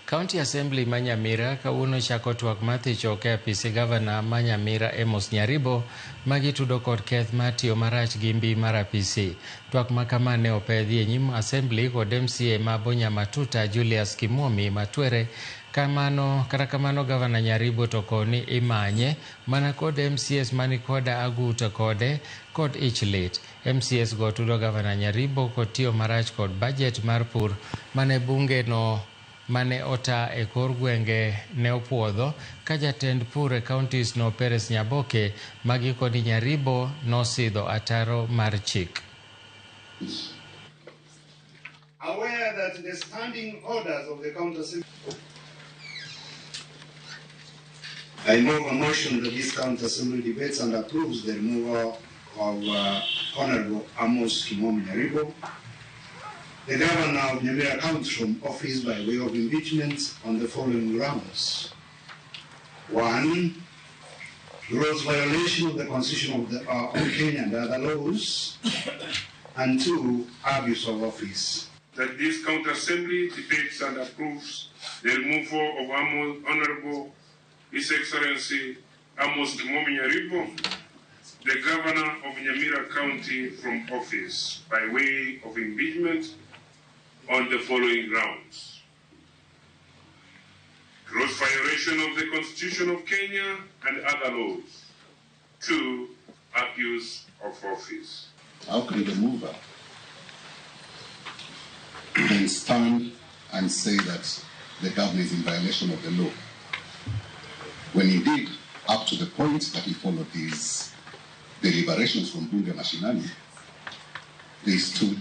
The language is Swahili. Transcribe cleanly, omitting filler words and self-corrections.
County Assembly ma Nyamira kawuono chako twak mar thicho ke apise gavana ma Nyamira Amos Nyaribo magitudo kod keth mar tiyo marach gi mbii mar apisi. Twak ma kama ne opedhi e nyim Assembly kod MCA ma Bonya Matuta Julius Kimwomi Matwere. Kata kamano gavana Nyaribo to koni imanye mana kod MCS mani koda aguta kode kod ich lit. MCS go tudo gavana Nyaribo kod tiyo marach kod budget mar pur mane bunge no mane ota e kor gwenge ne opuodho ka jatend pur e counties no Peres Nyaboke magi kodi Nyaribo nosidho ataro mar chik. Aware that the standing orders of the county assembly, I move a motion that this county assembly debates and approves the removal of Honorable Amos Nyaribo, the governor of Nyamira County, from office by way of impeachment on the following grounds. 1. Gross violation of the Constitution of Kenya and other laws. And 2. Abuse of office. That this county assembly debates and approves the removal of Honorable His Excellency Amos Nyaribo, the governor of Nyamira County, from office by way of impeachment on the following grounds. Gross violation of the Constitution of Kenya and other laws. 2. Abuse of office. How can the mover then stand and say that the governor is in violation of the law, when indeed, up to the point that he followed these deliberations from Bunge Mashinani, they stood